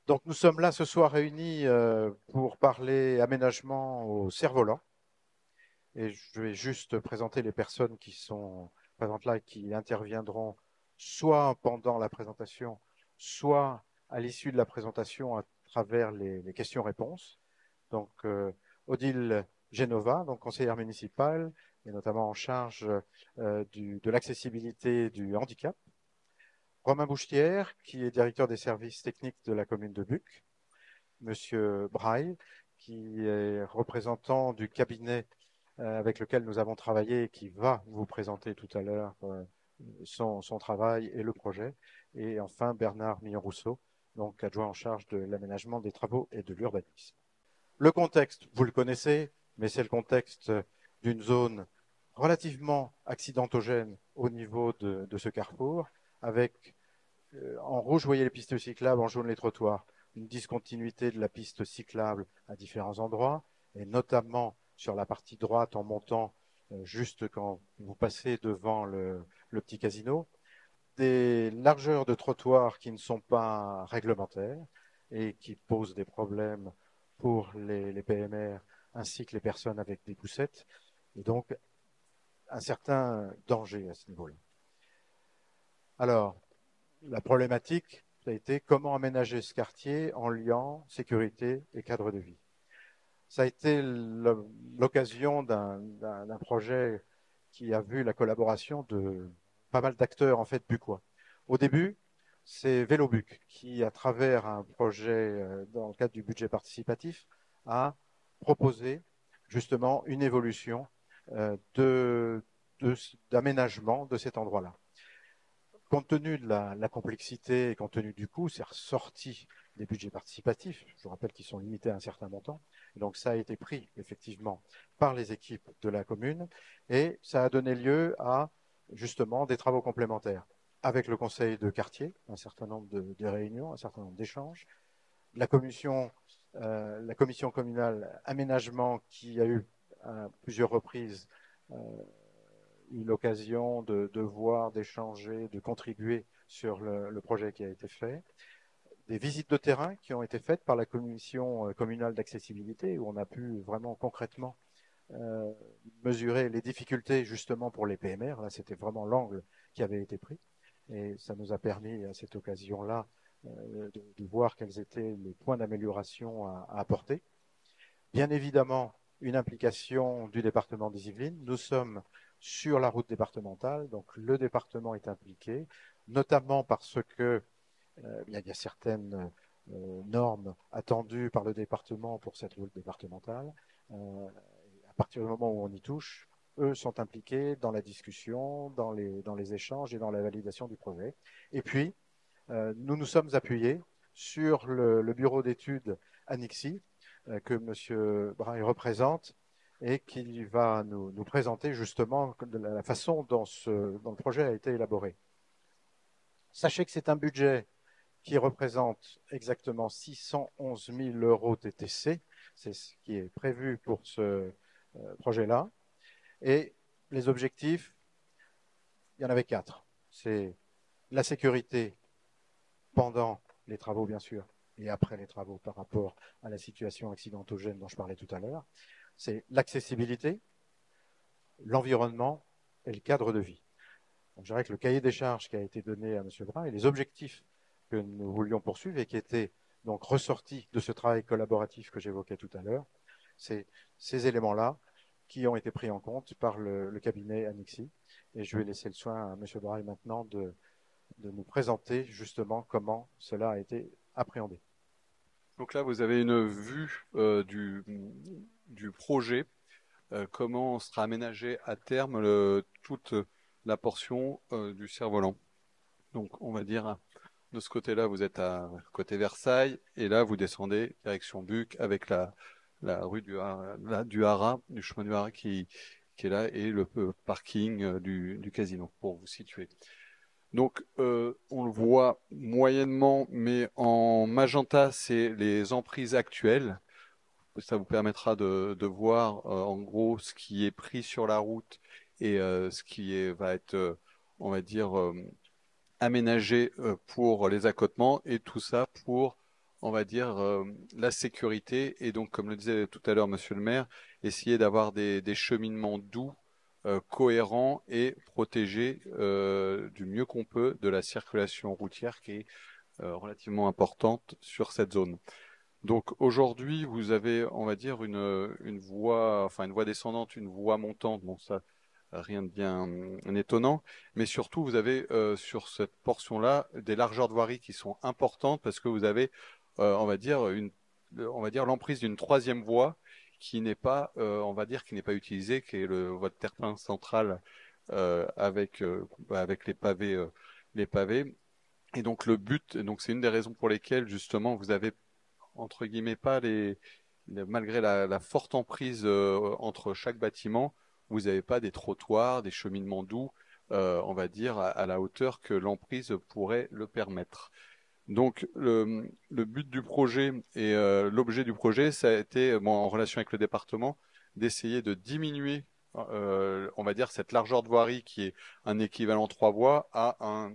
Donc, nous sommes là ce soir réunis pour parler aménagement au cerf-volant. Et je vais juste présenter les personnes qui sont présentes là et qui interviendront soit pendant la présentation, soit à l'issue de la présentation à travers les questions-réponses. Donc, Odile Genova, donc conseillère municipale, et notamment en charge de l'accessibilité du handicap. Romain Bouchetière, qui est directeur des services techniques de la commune de Buc. Monsieur Braille, qui est représentant du cabinet avec lequel nous avons travaillé et qui va vous présenter tout à l'heure son travail et le projet. Et enfin, Bernard Millon-Rousseau, donc adjoint en charge de l'aménagement des travaux et de l'urbanisme. Le contexte, vous le connaissez, mais c'est le contexte d'une zone relativement accidentogène au niveau de ce carrefour, avec en rouge, vous voyez les pistes cyclables, en jaune les trottoirs. Une discontinuité de la piste cyclable à différents endroits, et notamment sur la partie droite en montant, juste quand vous passez devant le petit casino. Des largeurs de trottoirs qui ne sont pas réglementaires et qui posent des problèmes pour les PMR ainsi que les personnes avec des poussettes, et donc un certain danger à ce niveau-là. Alors, la problématique, ça a été comment aménager ce quartier en liant sécurité et cadre de vie. Ça a été l'occasion d'un projet qui a vu la collaboration de pas mal d'acteurs en fait bucquois. Au début, c'est Vélobuc qui, à travers un projet dans le cadre du budget participatif, a proposé justement une évolution d'aménagement de cet endroit-là. Compte tenu de la complexité et compte tenu du coût, c'est ressorti des budgets participatifs. Je vous rappelle qu'ils sont limités à un certain montant. Et donc, ça a été pris effectivement par les équipes de la commune et ça a donné lieu à justement des travaux complémentaires avec le conseil de quartier, un certain nombre de réunions, un certain nombre d'échanges, la commission communale aménagement qui a eu à plusieurs reprises eu l'occasion de voir, d'échanger, de contribuer sur le projet qui a été fait. Des visites de terrain qui ont été faites par la commission communale d'accessibilité où on a pu vraiment concrètement mesurer les difficultés justement pour les PMR. Là, c'était vraiment l'angle qui avait été pris. Et ça nous a permis à cette occasion-là de voir quels étaient les points d'amélioration à apporter. Bien évidemment, une implication du département des Yvelines. Nous sommes sur la route départementale, donc le département est impliqué, notamment parce que il y a certaines normes attendues par le département pour cette route départementale. À partir du moment où on y touche, eux sont impliqués dans la discussion, dans les échanges et dans la validation du projet. Et puis, nous nous sommes appuyés sur le bureau d'études Anixi, que M. Braille représente et qui va nous présenter justement la façon dont le projet a été élaboré. Sachez que c'est un budget qui représente exactement 611 000 euros TTC, c'est ce qui est prévu pour ce projet-là. Et les objectifs, il y en avait 4. C'est la sécurité pendant les travaux, bien sûr, et après les travaux par rapport à la situation accidentogène dont je parlais tout à l'heure. C'est l'accessibilité, l'environnement et le cadre de vie. Donc, je dirais que le cahier des charges qui a été donné à M. Brun et les objectifs que nous voulions poursuivre et qui étaient donc ressortis de ce travail collaboratif que j'évoquais tout à l'heure, c'est ces éléments-là qui ont été pris en compte par le cabinet Anixi. Et je vais laisser le soin à M. Braille maintenant de nous présenter justement comment cela a été appréhendé. Donc là, vous avez une vue du projet, comment sera aménagé à terme toute la portion du cerf-volant. Donc on va dire, de ce côté-là, vous êtes à côté Versailles, et là, vous descendez direction Buc avec la rue du Haras, du chemin du Haras qui est là, et le parking du casino, pour vous situer. Donc, on le voit moyennement, mais en magenta, c'est les emprises actuelles. Ça vous permettra de voir en gros ce qui est pris sur la route et va être, on va dire, aménagé pour les accotements et tout ça pour on va dire, la sécurité et donc, comme le disait tout à l'heure Monsieur le maire, essayer d'avoir des cheminements doux, cohérents et protégés du mieux qu'on peut de la circulation routière qui est relativement importante sur cette zone. Donc aujourd'hui, vous avez, on va dire, une voie, enfin une voie descendante, une voie montante. Bon, ça, rien de bien étonnant. Mais surtout, vous avez sur cette portion-là des largeurs de voirie qui sont importantes parce que vous avez, on va dire l'emprise d'une troisième voie qui n'est pas, on va dire, qui n'est pas utilisée, qui est votre terre-plein central avec les pavés. Et donc le but, donc c'est une des raisons pour lesquelles justement vous avez entre guillemets pas malgré la forte emprise entre chaque bâtiment, vous n'avez pas des trottoirs, des cheminements doux, on va dire à la hauteur que l'emprise pourrait le permettre. Donc le but du projet et l'objet du projet, ça a été, bon, en relation avec le département, d'essayer de diminuer, on va dire, cette largeur de voirie qui est un équivalent 3 voies à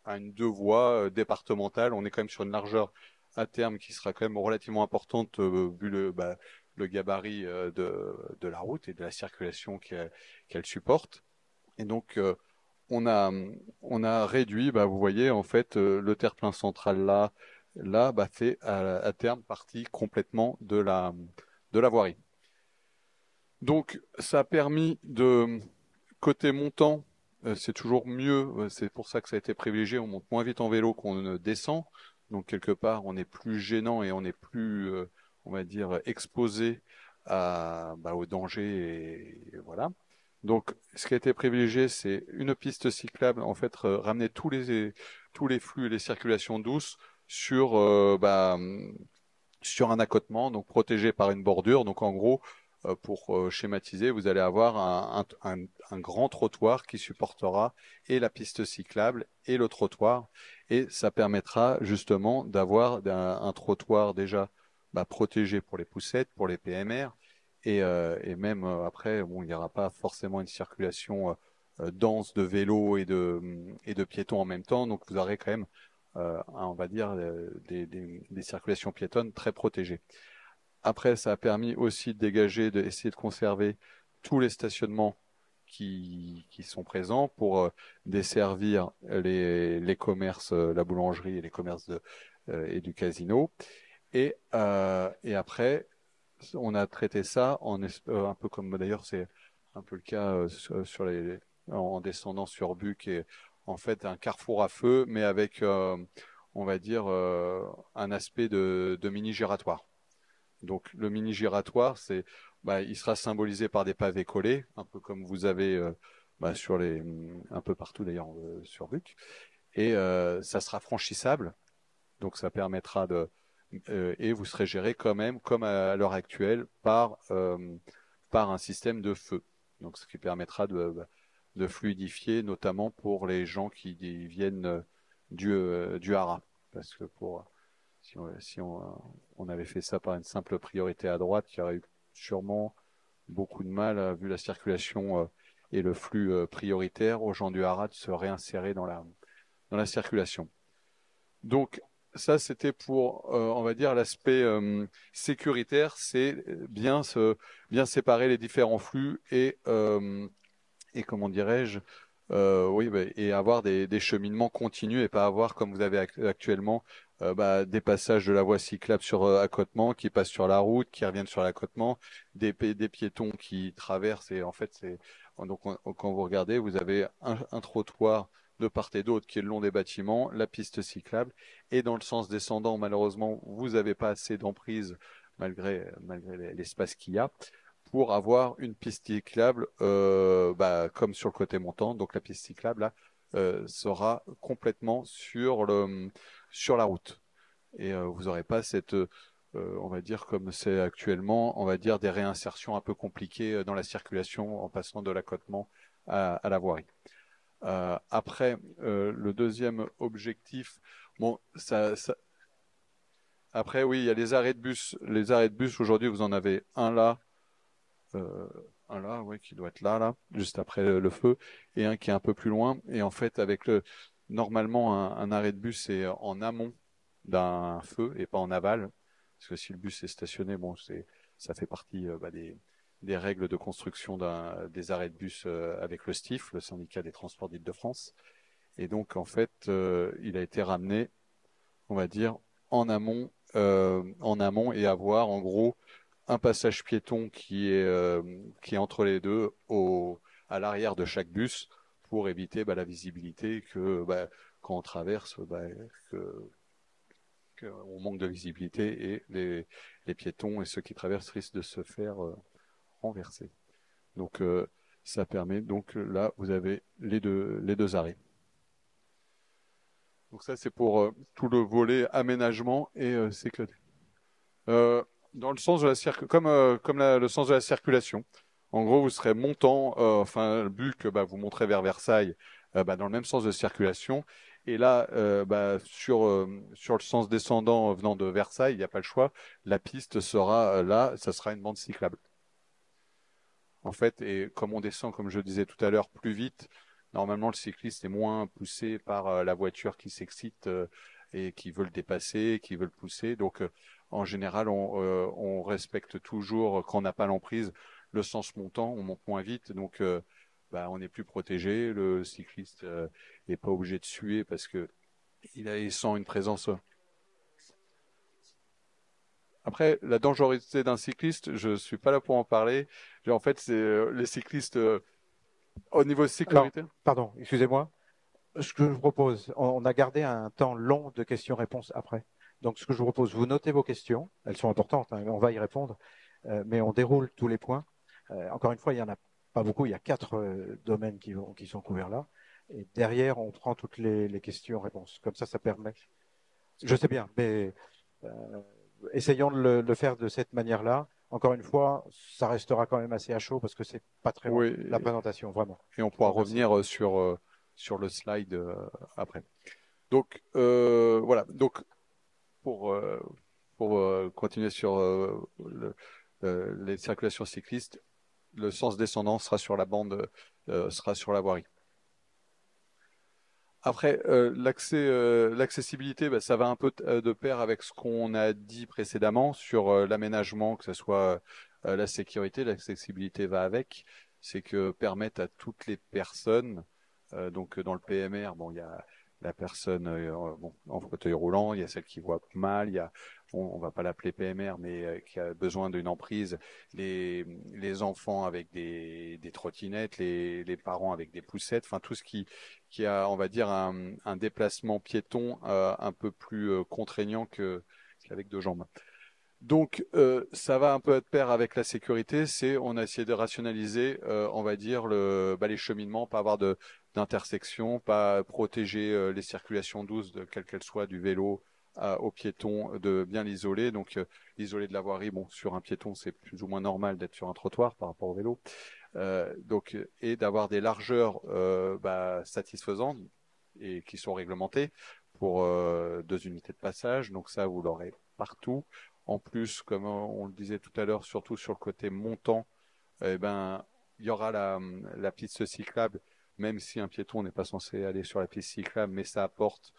une 2 voies départementale. On est quand même sur une largeur à terme qui sera quand même relativement importante vu le gabarit de la route et de la circulation qu'elle supporte. Et donc on a réduit, vous voyez en fait le terre-plein central là fait à terme partie complètement de la voirie. Donc ça a permis de côté montant, c'est toujours mieux, c'est pour ça que ça a été privilégié, on monte moins vite en vélo qu'on ne descend. Donc quelque part, on est plus gênant et on est plus, on va dire, exposé au danger et voilà. Donc, ce qui a été privilégié, c'est une piste cyclable, en fait, ramener tous les flux et les circulations douces sur, sur un accotement, donc protégé par une bordure. Donc, en gros, pour schématiser, vous allez avoir un grand trottoir qui supportera et la piste cyclable et le trottoir. Et ça permettra justement d'avoir un trottoir déjà protégé pour les poussettes, pour les PMR, et même après, bon, il n'y aura pas forcément une circulation dense de vélos et de piétons en même temps. Donc vous aurez quand même, on va dire, des circulations piétonnes très protégées. Après, ça a permis aussi de dégager, d'essayer de conserver tous les stationnements qui sont présents pour desservir les commerces, la boulangerie et les commerces et du casino. Et après, on a traité ça un peu comme d'ailleurs c'est un peu le cas en descendant sur Buc et en fait un carrefour à feu, mais avec on va dire un aspect de mini giratoire. Donc le mini giratoire, il sera symbolisé par des pavés collés, un peu comme vous avez sur un peu partout d'ailleurs sur Buc, et ça sera franchissable, donc ça permettra et vous serez géré quand même, comme à l'heure actuelle, par un système de feu. Donc ce qui permettra de fluidifier, notamment pour les gens qui viennent du Hara, parce que si on avait fait ça par une simple priorité à droite, il y aurait eu sûrement beaucoup de mal, vu la circulation et le flux prioritaire, aux gens du Hara de se réinsérer dans la circulation. Donc, ça, c'était pour, on va dire, l'aspect sécuritaire, c'est bien séparer les différents flux et comment dirais-je, oui, et avoir des cheminements continus et pas avoir, comme vous avez actuellement, des passages de la voie cyclable sur accotement qui passent sur la route, qui reviennent sur l'accotement, des piétons qui traversent et en fait, donc quand vous regardez, vous avez un trottoir de part et d'autre qui est le long des bâtiments, la piste cyclable et dans le sens descendant, malheureusement, vous n'avez pas assez d'emprise malgré l'espace qu'il y a pour avoir une piste cyclable comme sur le côté montant. Donc la piste cyclable là sera complètement sur la route et vous n'aurez pas cette on va dire comme c'est actuellement, on va dire des réinsertions un peu compliquées dans la circulation en passant de l'accotement à la voirie. Après, le deuxième objectif, bon, après oui, il y a les arrêts de bus. Les arrêts de bus aujourd'hui, vous en avez euh, un là, ouais, qui doit être là, juste après le feu, et un qui est un peu plus loin. Et en fait, normalement, un arrêt de bus est en amont d'un feu et pas en aval. Parce que si le bus est stationné, bon, ça fait partie des règles de construction des arrêts de bus avec le STIF, le syndicat des transports d'Île-de-France. Et donc, en fait, il a été ramené, on va dire, en amont et avoir, en gros, un passage piéton qui est entre les deux à l'arrière de chaque bus pour éviter la visibilité quand on traverse, que, on manque de visibilité et les piétons et ceux qui traversent risquent de se faire renverser. Donc ça permet, donc là vous avez les deux arrêts. Donc ça c'est pour tout le volet aménagement et sécurité. Dans le sens de le sens de la circulation. En gros, vous serez montant, enfin, le but que vous montrez vers Versailles, dans le même sens de circulation. Et là, sur le sens descendant venant de Versailles, il n'y a pas le choix. La piste sera là, ça sera une bande cyclable. En fait, et comme on descend, comme je disais tout à l'heure, plus vite, normalement, le cycliste est moins poussé par la voiture qui s'excite et qui veut le dépasser, qui veut le pousser. Donc, en général, on respecte toujours, quand on n'a pas l'emprise, le sens montant, on monte moins vite. Donc, on est plus protégé. Le cycliste n'est pas obligé de suer parce que il sent une présence. Après, la dangerosité d'un cycliste, je suis pas là pour en parler. En fait, c'est les cyclistes au niveau Alors, sécurité. pardon, excusez-moi. Ce que je vous propose, on a gardé un temps long de questions-réponses après. Donc, ce que je vous propose, vous notez vos questions. Elles sont importantes, hein, on va y répondre. Mais on déroule tous les points. Encore une fois, il n'y en a pas beaucoup. Il y a 4 domaines qui sont couverts là. Et derrière, on prend toutes les questions-réponses. Comme ça permet. Je sais bien, mais euh, essayons de le faire de cette manière-là. Encore une fois, ça restera quand même assez à chaud parce que c'est pas très long, Oui, la présentation, vraiment. et on Je vous pourra remercie. revenir sur le slide après. Donc voilà. Donc pour euh, pour continuer sur les circulations cyclistes, le sens descendant sera sur la bande, sera sur la voirie. Après, l'accessibilité, ça va un peu de pair avec ce qu'on a dit précédemment sur l'aménagement, que ce soit la sécurité, l'accessibilité va avec. C'est que permettre à toutes les personnes, donc dans le PMR, bon, il y a la personne en fauteuil roulant, il y a celle qui voit mal, il y a, on va pas l'appeler PMR, mais qui a besoin d'une emprise, les enfants avec des trottinettes, les parents avec des poussettes, enfin tout ce qui a, on va dire, un déplacement piéton un peu plus contraignant qu'avec deux jambes. Donc, ça va un peu être pair avec la sécurité. On a essayé de rationaliser, on va dire, les cheminements, pas avoir d'intersection, pas protéger les circulations douces, quelles qu'elles soient, du vélo au piéton, de bien l'isoler. Donc, l'isoler de la voirie, bon, sur un piéton, c'est plus ou moins normal d'être sur un trottoir par rapport au vélo. Et d'avoir des largeurs satisfaisantes et qui sont réglementées pour 2 unités de passage. Donc ça, vous l'aurez partout. En plus, comme on le disait tout à l'heure, surtout sur le côté montant, il y aura la piste cyclable, même si un piéton n'est pas censé aller sur la piste cyclable, mais ça apporte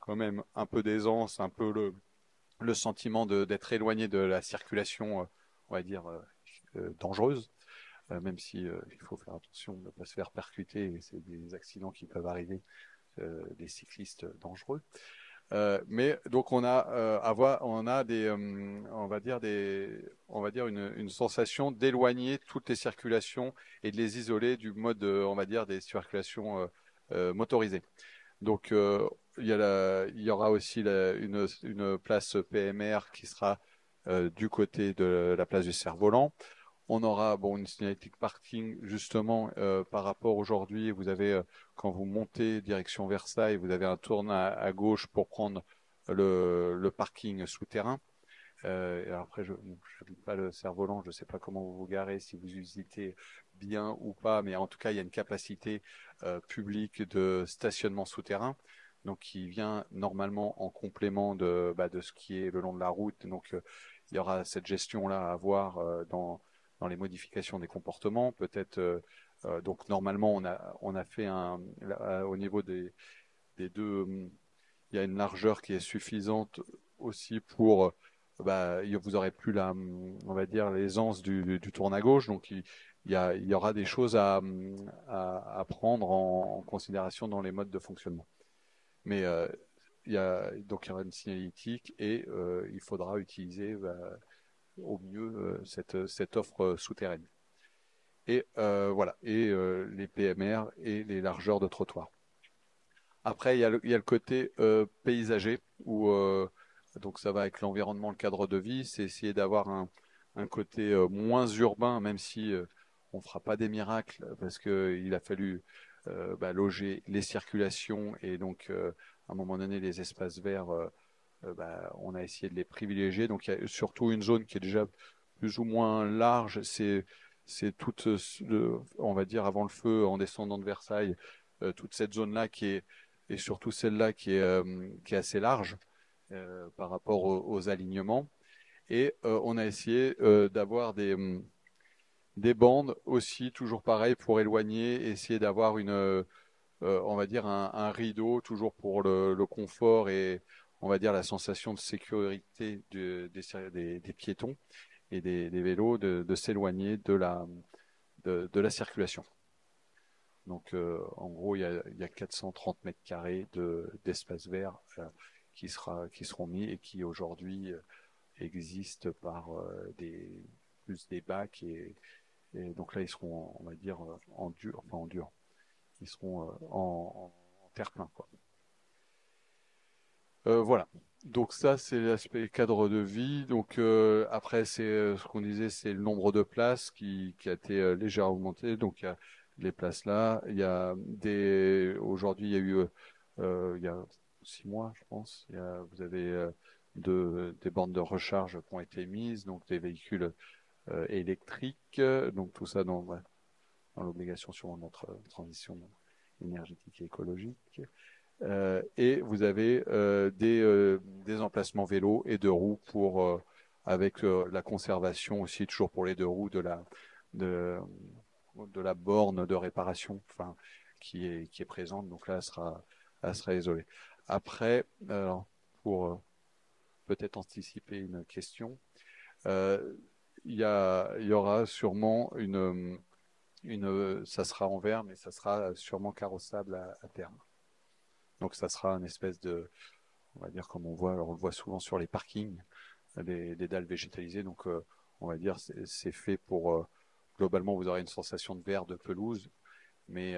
quand même un peu d'aisance, un peu le sentiment d'être éloigné de la circulation, on va dire, dangereuse. Même si il faut faire attention de ne pas se faire percuter, et c'est des accidents qui peuvent arriver des cyclistes dangereux. Mais donc on a des, on va dire une sensation d'éloigner toutes les circulations et de les isoler du mode, on va dire, des circulations motorisées. Donc il y aura aussi une place PMR qui sera du côté de la place du cerf-volant. On aura une signalétique parking justement par rapport aujourd'hui. Vous avez quand vous montez direction Versailles, vous avez un tournant à gauche pour prendre le parking souterrain. Et alors après, je n'habite pas le cerf-volant, je ne sais pas comment vous vous garez, si vous visitez bien ou pas, mais en tout cas, il y a une capacité publique de stationnement souterrain, donc qui vient normalement en complément de ce qui est le long de la route. Donc, il y aura cette gestion-là à avoir dans les modifications des comportements. Peut-être, donc normalement, on a fait au niveau des deux il y a une largeur qui est suffisante aussi pour, vous n'aurez plus on va dire, l'aisance du tourne à gauche. Donc, il y aura des choses à prendre en considération dans les modes de fonctionnement. Mais donc il y aura une signalétique et il faudra utiliser au mieux cette offre souterraine. Et voilà, et les PMR et les largeurs de trottoir. Après, il y a le côté paysager où donc ça va avec l'environnement, le cadre de vie, c'est essayer d'avoir un côté moins urbain, même si on fera pas des miracles parce que il a fallu loger les circulations et donc à un moment donné les espaces verts, on a essayé de les privilégier. Donc il y a surtout une zone qui est déjà plus ou moins large, c'est toute, on va dire avant le feu en descendant de Versailles, toute cette zone-là qui est et surtout celle-là qui est assez large par rapport aux alignements. Et on a essayé d'avoir des bandes aussi, toujours pareil, pour éloigner, essayer d'avoir on va dire un rideau, toujours pour le confort et on va dire la sensation de sécurité des piétons et des vélos, de s'éloigner de la circulation. Donc, en gros, il y a 430 mètres carrés d'espace vert qui seront mis et qui aujourd'hui existent par plus des bacs et donc là, ils seront, on va dire, en dur. Ils seront en terre-plein, quoi. Voilà. Donc ça, c'est l'aspect cadre de vie. Donc après, c'est ce qu'on disait, c'est le nombre de places qui a été légèrement augmenté. Donc il y a les places là. Aujourd'hui, il y a eu il y a 6 mois, je pense. Vous avez des bornes de recharge qui ont été mises, donc des véhicules électriques. Donc tout ça dans l'obligation sur notre transition énergétique et écologique. Et vous avez des emplacements vélos et deux roues avec la conservation aussi toujours pour les deux roues de la borne de réparation, enfin qui est présente. Donc là, elle sera isolée. Après, pour peut-être anticiper une question, il y aura sûrement ça sera en verre, mais ça sera sûrement carrossable à terme. Donc ça sera une espèce on va dire comme alors on le voit souvent sur les parkings, des dalles végétalisées. Donc on va dire c'est fait pour globalement vous aurez une sensation de verre, de pelouse, mais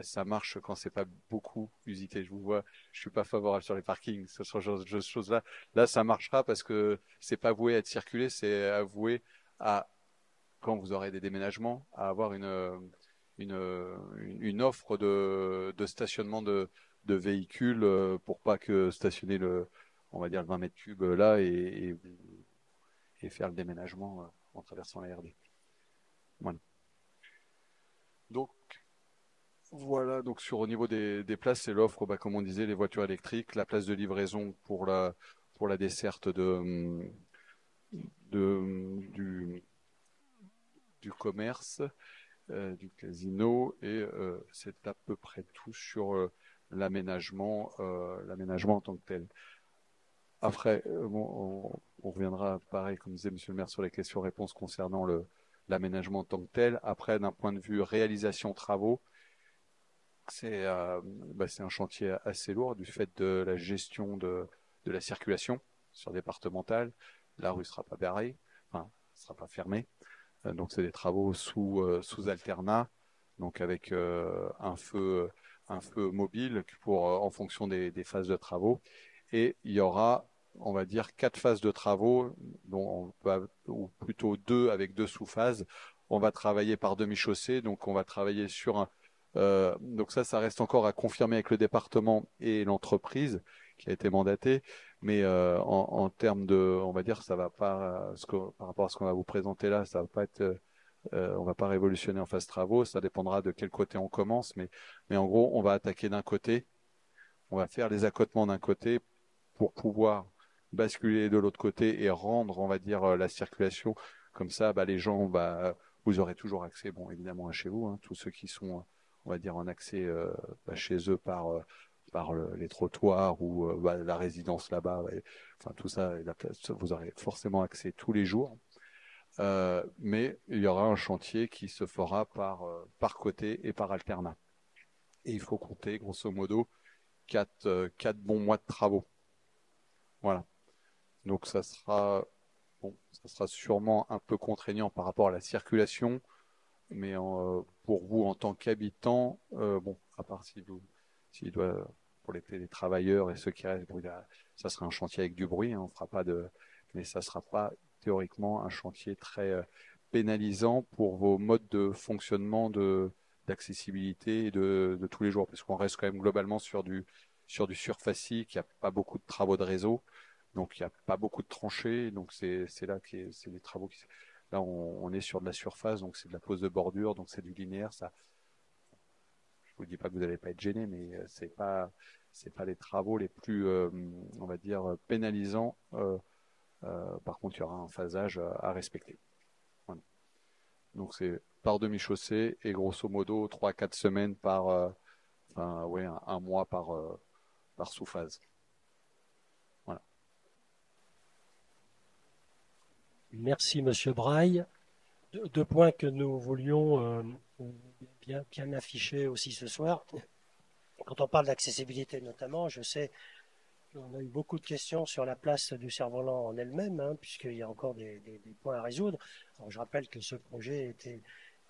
ça marche quand c'est pas beaucoup usité. Je suis pas favorable sur les parkings, ce genre de choses-là. Là, ça marchera parce que c'est pas voué à être circulé, c'est voué à quand vous aurez des déménagements, à avoir une offre de stationnement de véhicules pour pas que stationner on va dire le 20 mètres cubes là et faire le déménagement en traversant la RD. Voilà. Donc voilà, donc au niveau des places, c'est l'offre, comme on disait, les voitures électriques, la place de livraison pour la desserte du commerce, du casino et c'est à peu près tout sur l'aménagement en tant que tel. Après, on reviendra pareil, comme disait Monsieur le maire, sur les questions-réponses concernant l'aménagement en tant que tel. Après, d'un point de vue réalisation travaux, c'est un chantier assez lourd du fait de la gestion de la circulation sur départementale. La rue sera pas barrée, enfin, sera pas fermée. Donc c'est des travaux sous alternat, donc avec un feu mobile en fonction des phases de travaux. Et il y aura, on va dire, 4 phases de travaux, ou plutôt 2 avec 2 sous-phases. On va travailler par demi-chaussée, donc on va travailler donc ça reste encore à confirmer avec le département et l'entreprise qui a été mandatée. Mais en termes on va dire, ça va pas, par rapport à ce qu'on va vous présenter là, ça va pas être, on va pas révolutionner en phase travaux. Ça dépendra de quel côté on commence, mais en gros, on va attaquer d'un côté, on va faire les accotements d'un côté pour pouvoir basculer de l'autre côté et rendre, on va dire, la circulation comme ça. Les gens, vous aurez toujours accès, bon, évidemment, à chez vous, hein, tous ceux qui sont, on va dire, en accès chez eux les trottoirs ou la résidence là-bas. Enfin, tout ça, vous aurez forcément accès tous les jours. Mais il y aura un chantier qui se fera par côté et par alternat. Et il faut compter, grosso modo, 4 bons mois de travaux. Voilà. Donc ça sera sûrement un peu contraignant par rapport à la circulation, mais pour vous en tant qu'habitant, à part s'il doit, pour les télétravailleurs et ceux qui restent, ça sera un chantier avec du bruit, hein, on fera pas mais ça sera pas théoriquement un chantier très pénalisant pour vos modes de fonctionnement d'accessibilité et de tous les jours, parce qu'on reste quand même globalement sur du surfacique, il n'y a pas beaucoup de travaux de réseau. Donc il n'y a pas beaucoup de tranchées, donc c'est là que c'est les travaux qui. Là on est sur de la surface, donc c'est de la pose de bordure, donc c'est du linéaire. Ça, je vous dis pas que vous n'allez pas être gêné, mais c'est pas les travaux les plus, on va dire, pénalisants. Par contre, il y aura un phasage à respecter. Voilà. Donc c'est par demi-chaussée et grosso modo 3-4 semaines un mois par sous-phase. Voilà. Merci, Monsieur Braille. Deux points que nous voulions bien afficher aussi ce soir. Quand on parle d'accessibilité notamment, je sais qu'on a eu beaucoup de questions sur la place du cerf-volant en elle-même, hein, puisqu'il y a encore des points à résoudre. Alors, je rappelle que ce projet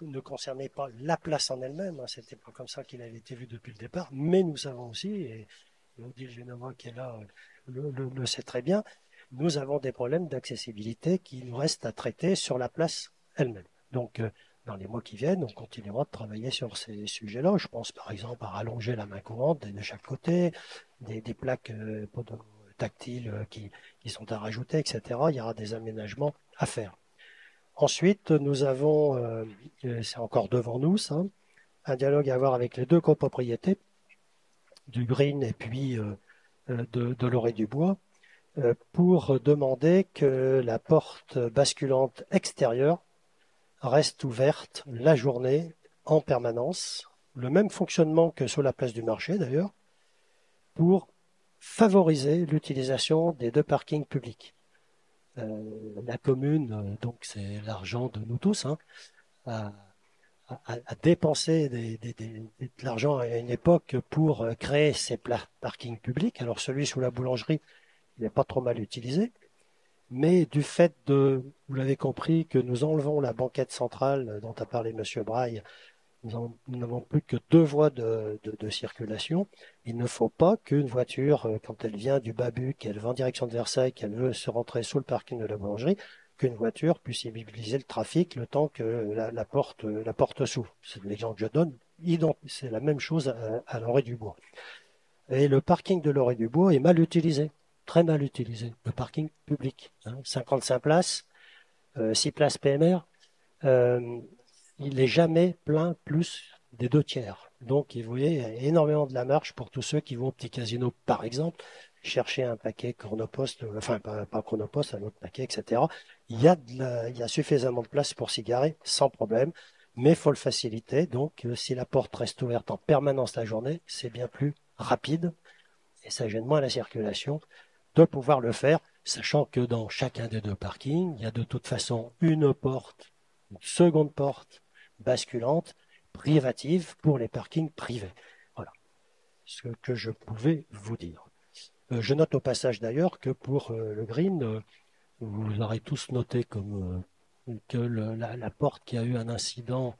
ne concernait pas la place en elle-même, hein, c'était pas comme ça qu'il avait été vu depuis le départ, mais nous savons aussi, et Odile Genova qui est là le sait très bien, nous avons des problèmes d'accessibilité qui nous restent à traiter sur la place elle-même. Donc, dans les mois qui viennent, on continuera de travailler sur ces sujets-là. Je pense par exemple à rallonger la main courante de chaque côté, des plaques tactiles qui sont à rajouter, etc. Il y aura des aménagements à faire. Ensuite, nous avons, c'est encore devant nous ça, un dialogue à avoir avec les deux copropriétés, du Green et puis de l'Orée-du-Bois, pour demander que la porte basculante extérieure reste ouverte la journée en permanence, le même fonctionnement que sur la place du marché d'ailleurs, pour favoriser l'utilisation des deux parkings publics. La commune, donc c'est l'argent de nous tous, hein, a dépensé de l'argent à une époque pour créer ces parkings publics. Alors celui sous la boulangerie, il n'est pas trop mal utilisé, mais du fait de, vous l'avez compris, que nous enlevons la banquette centrale dont a parlé M. Braille, nous n'avons plus que 2 voies de circulation. Il ne faut pas qu'une voiture, quand elle vient du Babu, qu'elle va en direction de Versailles, qu'elle veut se rentrer sous le parking de la boulangerie, qu'une voiture puisse immobiliser le trafic le temps que la porte s'ouvre. C'est l'exemple que je donne. C'est la même chose à l'Orée-du-Bois. Et le parking de l'Orée-du-Bois est mal utilisé, très mal utilisé. Le parking public, 55 places, 6 places PMR. Il n'est jamais plein plus des 2 tiers. Donc, vous voyez, il y a énormément de la marge pour tous ceux qui vont au petit casino, par exemple, chercher un paquet Chronopost, enfin pas Chronopost, un autre paquet, etc. Il y a suffisamment de place pour s'y garer sans problème, mais il faut le faciliter. Donc, si la porte reste ouverte en permanence la journée, c'est bien plus rapide et ça gêne moins la circulation de pouvoir le faire, sachant que dans chacun des 2 parkings, il y a de toute façon une porte, une seconde porte basculante privative pour les parkings privés. Voilà ce que je pouvais vous dire. Je note au passage d'ailleurs que pour le Green, vous aurez tous noté que la porte qui a eu un incident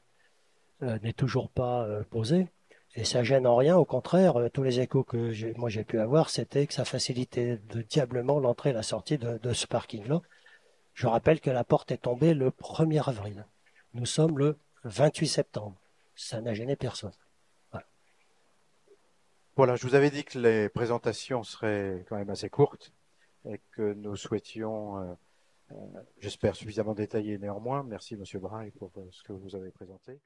n'est toujours pas posée. Et ça gêne en rien, au contraire, tous les échos que j'ai pu avoir, c'était que ça facilitait diablement l'entrée et la sortie de ce parking-là. Je rappelle que la porte est tombée le 1er avril. Nous sommes le 28 septembre. Ça n'a gêné personne. Voilà, je vous avais dit que les présentations seraient quand même assez courtes et que nous souhaitions, j'espère, suffisamment détaillées néanmoins. Merci, Monsieur Braille, pour ce que vous avez présenté.